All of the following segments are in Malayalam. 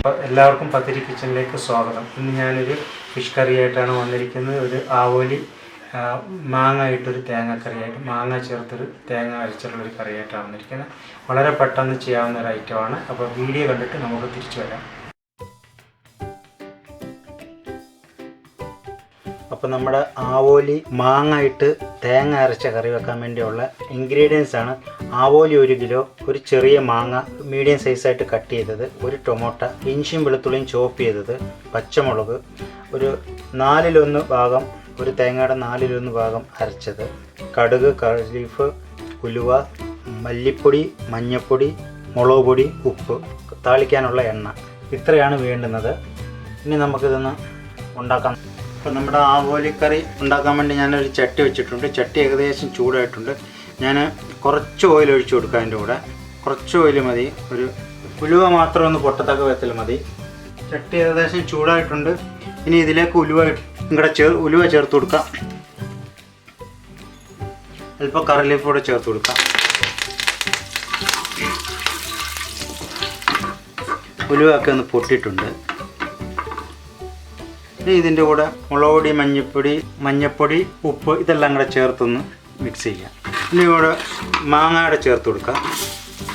എല്ലാവർക്കും പത്തിരി കിച്ചണിലേക്ക് സ്വാഗതം. ഇന്ന് ഞാനൊരു ഫിഷ് കറിയായിട്ടാണ് വന്നിരിക്കുന്നത്. ഒരു ആവോലി മാങ്ങ ഇട്ടൊരു തേങ്ങാക്കറിയായിട്ട്, മാങ്ങ ചേർത്തൊരു തേങ്ങ അരച്ചിട്ടുള്ളൊരു കറിയായിട്ടാണ് വന്നിരിക്കുന്നത്. വളരെ പെട്ടെന്ന് ചെയ്യാവുന്ന ഒരു ഐറ്റമാണ്. അപ്പോൾ വീഡിയോ കണ്ടിട്ട് നമുക്ക് തിരിച്ചു വരാം. അപ്പോൾ നമ്മുടെ ആവോലി മാങ്ങ ഇട്ട് തേങ്ങ അരച്ച കറി വെക്കാൻ വേണ്ടിയുള്ള ഇൻഗ്രീഡിയൻസ് ആണ്: ആവോലി 1 കിലോ, ഒരു ചെറിയ മാങ്ങ മീഡിയം സൈസായിട്ട് കട്ട് ചെയ്തത്, ഒരു ടൊമാറ്റോ, ഇഞ്ചിയും വെളുത്തുള്ളിയും ചോപ്പ് ചെയ്തത്, പച്ചമുളക്, ഒരു 4/1 ഭാഗം, ഒരു തേങ്ങയുടെ 4/1 ഭാഗം അരച്ചത്, കടുക്, കറിലീഫ്, ഉലുവ, മല്ലിപ്പൊടി, മഞ്ഞൾപ്പൊടി, മുളക് പൊടി, ഉപ്പ്, താളിക്കാനുള്ള എണ്ണ. ഇത്രയാണ് വേണ്ടുന്നത്. ഇനി നമുക്കിതൊന്ന് ഉണ്ടാക്കാം. അപ്പോൾ നമ്മുടെ ആവോലി കറി ഉണ്ടാക്കാൻ വേണ്ടി ഞാനൊരു ചട്ടി വെച്ചിട്ടുണ്ട്. ചട്ടി ഏകദേശം ചൂടായിട്ടുണ്ട്. ഞാൻ കുറച്ച് ഓയിൽ ഒഴിച്ചു കൊടുക്കാം. അതിൻ്റെ കൂടെ കുറച്ച് ഓയിൽ മതി. ഒരു ഉലുവ മാത്രം ഒന്ന് പൊട്ടത്തക്ക വിധത്തിൽ മതി. ചട്ടി ഏകദേശം ചൂടായിട്ടുണ്ട്. ഇനി ഇതിലേക്ക് ഉലുവ ചേർത്ത് കൊടുക്കാം. അല്പം കറി കൂടെ ചേർത്ത് കൊടുക്കാം. ഉലുവൊക്കെ ഒന്ന് പൊട്ടിയിട്ടുണ്ട്. ഇനി ഇതിൻ്റെ കൂടെ മുളക് പൊടി, മഞ്ഞൾപ്പൊടി, ഉപ്പ് ഇതെല്ലാം കൂടെ ചേർത്തൊന്ന് മിക്സ് ചെയ്യാം. ഇനി ഇവിടെ മാങ്ങയുടെ ചേർത്ത് കൊടുക്കാം.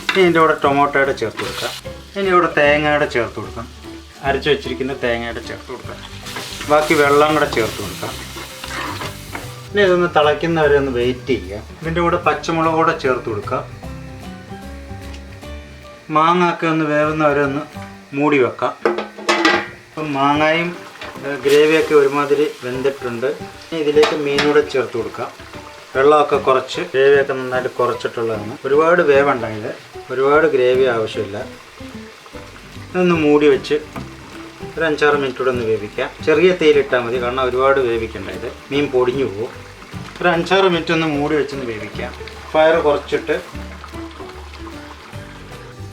ഇനി ഇതിൻ്റെ കൂടെ ടൊമാറ്റോയുടെ ചേർത്ത് കൊടുക്കാം. ഇനി ഇവിടെ തേങ്ങയുടെ ചേർത്ത് കൊടുക്കാം. അരച്ച് വെച്ചിരിക്കുന്ന തേങ്ങയുടെ ചേർത്ത് കൊടുക്കാം. ബാക്കി വെള്ളം കൂടെ ചേർത്ത് കൊടുക്കാം. ഇനി ഇതൊന്ന് തിളയ്ക്കുന്നവരെ ഒന്ന് വെയിറ്റ് ചെയ്യുക. ഇതിൻ്റെ കൂടെ പച്ചമുളക് കൂടെ ചേർത്ത് കൊടുക്കാം. മാങ്ങ ഒക്കെ ഒന്ന് വേവുന്നവരെ ഒന്ന് മൂടി വെക്കാം. അപ്പം മാങ്ങയും ഗ്രേവിയൊക്കെ ഒരുമാതിരി വെന്തിട്ടുണ്ട്. ഇനി ഇതിലേക്ക് മീനൂടെ ചേർത്ത് കൊടുക്കാം. വെള്ളമൊക്കെ കുറച്ച്, ഗ്രേവിയൊക്കെ നന്നായിട്ട് കുറച്ചിട്ടുള്ളതാണ്. ഒരുപാട് വേവുണ്ടായത്, ഒരുപാട് ഗ്രേവി ആവശ്യമില്ല. ഇതൊന്ന് മൂടി വെച്ച് ഒരു 5-6 മിനിറ്റ് കൂടെ ഒന്ന് വേവിക്കാം. ചെറിയ തീയിലിട്ടാൽ മതി, കാരണം ഒരുപാട് വേവിക്കേണ്ടത്, മീൻ പൊടിഞ്ഞു പോകും. ഒരു 5-6 മിനിറ്റ് ഒന്ന് മൂടി വെച്ചൊന്ന് വേവിക്കാം. ഫയർ കുറച്ചിട്ട്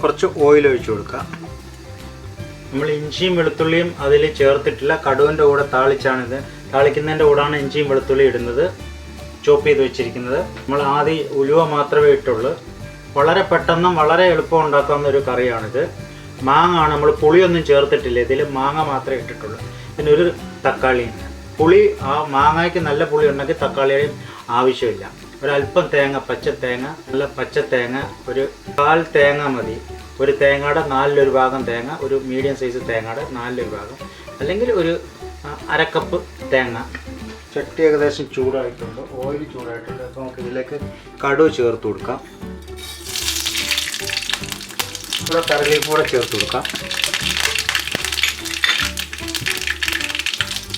കുറച്ച് ഓയിൽ ഒഴിച്ചു കൊടുക്കാം. നമ്മൾ ഇഞ്ചിയും വെളുത്തുള്ളിയും അതിൽ ചേർത്തിട്ടില്ല. കടുവിൻ്റെ കൂടെ താളിച്ചാണിത്. താളിക്കുന്നതിൻ്റെ കൂടെയാണ് ഇഞ്ചിയും വെളുത്തുള്ളി ഇടുന്നത്, ചോപ്പ് ചെയ്ത് വെച്ചിരിക്കുന്നത്. നമ്മൾ ആദ്യം ഉലുവ മാത്രമേ ഇട്ടുള്ളൂ. വളരെ പെട്ടെന്നും വളരെ എളുപ്പം ഉണ്ടാക്കാവുന്ന ഒരു കറിയാണിത്. മാങ്ങ ആണ്, നമ്മൾ പുളിയൊന്നും ചേർത്തിട്ടില്ല. ഇതിൽ മാങ്ങ മാത്രമേ ഇട്ടിട്ടുള്ളൂ. പിന്നെ ഒരു തക്കാളി. പുളി, ആ മാങ്ങയ്ക്ക് നല്ല പുളി ഉണ്ടെങ്കിൽ തക്കാളിയും ആവശ്യമില്ല. ഒരല്പം തേങ്ങ, പച്ചത്തേങ്ങ, നല്ല പച്ചത്തേങ്ങ, ഒരു 1/4 തേങ്ങ മതി. ഒരു തേങ്ങയുടെ 4/1 ഭാഗം തേങ്ങ, ഒരു മീഡിയം സൈസ് തേങ്ങയുടെ 4/1 ഭാഗം, അല്ലെങ്കിൽ ഒരു 1/2 കപ്പ് തേങ്ങ. ചട്ടി ഏകദേശം ചൂടായിട്ടുണ്ട്, ഓയിൽ ചൂടായിട്ടുണ്ട്. അപ്പോൾ നമുക്ക് ഇതിലേക്ക് കടുക് ചേർത്ത് കൊടുക്കാം. ഇവിടെ കറിവേപ്പില കൂടെ ചേർത്ത് കൊടുക്കാം.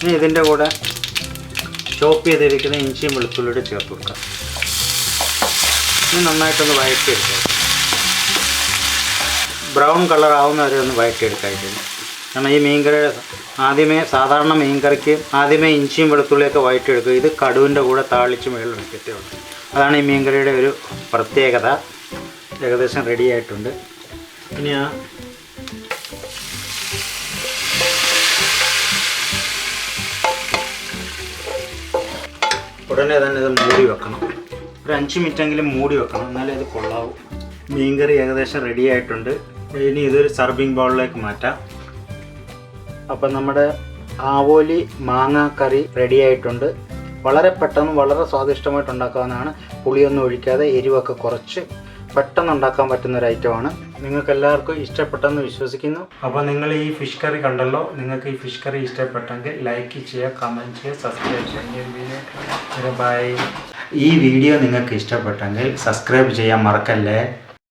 ഇനി ഇതിൻ്റെ കൂടെ ചോപ്പ് ചെയ്തിരിക്കുന്ന ഇഞ്ചിയും വെളുത്തുള്ളിയുടെ ചേർത്ത് കൊടുക്കാം. ഇനി നന്നായിട്ടൊന്ന് വഴറ്റിയെടുക്കാം. ബ്രൗൺ കളർ ആവുന്നവരെ ഒന്ന് വഴറ്റിയെടുക്കാതിരിക്കുന്നു. കാരണം ഈ മീൻകറിയുടെ സാധാരണ മീൻകറിക്ക് ആദ്യമേ ഇഞ്ചിയും വെളുത്തുള്ളിയൊക്കെ വഴറ്റിയെടുക്കുക. ഇത് കടുവിൻ്റെ കൂടെ താളിച്ച് മേളിൽ വയ്ക്കത്തേ ഉള്ളൂ. അതാണ് ഈ മീൻകറിയുടെ ഒരു പ്രത്യേകത. ഏകദേശം റെഡി ആയിട്ടുണ്ട്. ഇനി ഉടനെ തന്നെ ഇത് മൂടി വെക്കണം. ഒരു 5 മിനിറ്റെങ്കിലും മൂടി വെക്കണം, എന്നാലേ ഇത് കൊള്ളാവും. മീൻകറി ഏകദേശം റെഡി ആയിട്ടുണ്ട്. ഇനി ഇതൊരു സർവിങ് ബൗളിലേക്ക് മാറ്റാം. അപ്പം നമ്മുടെ ആവോലി മാങ്ങ കറി റെഡി ആയിട്ടുണ്ട്. വളരെ പെട്ടെന്ന് വളരെ സ്വാദിഷ്ടമായിട്ട് ഉണ്ടാക്കാവുന്നതാണ്. പുളിയൊന്നും ഒഴിക്കാതെ എരിവൊക്കെ കുറച്ച് പെട്ടെന്ന് ഉണ്ടാക്കാൻ പറ്റുന്ന ഒരു ഐറ്റമാണ്. നിങ്ങൾക്ക് എല്ലാവർക്കും ഇഷ്ടപ്പെട്ടെന്ന് വിശ്വസിക്കുന്നു. അപ്പോൾ നിങ്ങൾ ഈ ഫിഷ് കറി കണ്ടല്ലോ. നിങ്ങൾക്ക് ഈ ഫിഷ് കറി ഇഷ്ടപ്പെട്ടെങ്കിൽ ലൈക്ക് ചെയ്യുക, കമൻറ്റ് ചെയ്യുക, സബ്സ്ക്രൈബ് ചെയ്യുക. ബൈ. ഈ വീഡിയോ നിങ്ങൾക്ക് ഇഷ്ടപ്പെട്ടെങ്കിൽ സബ്സ്ക്രൈബ് ചെയ്യാൻ മറക്കല്ലേ.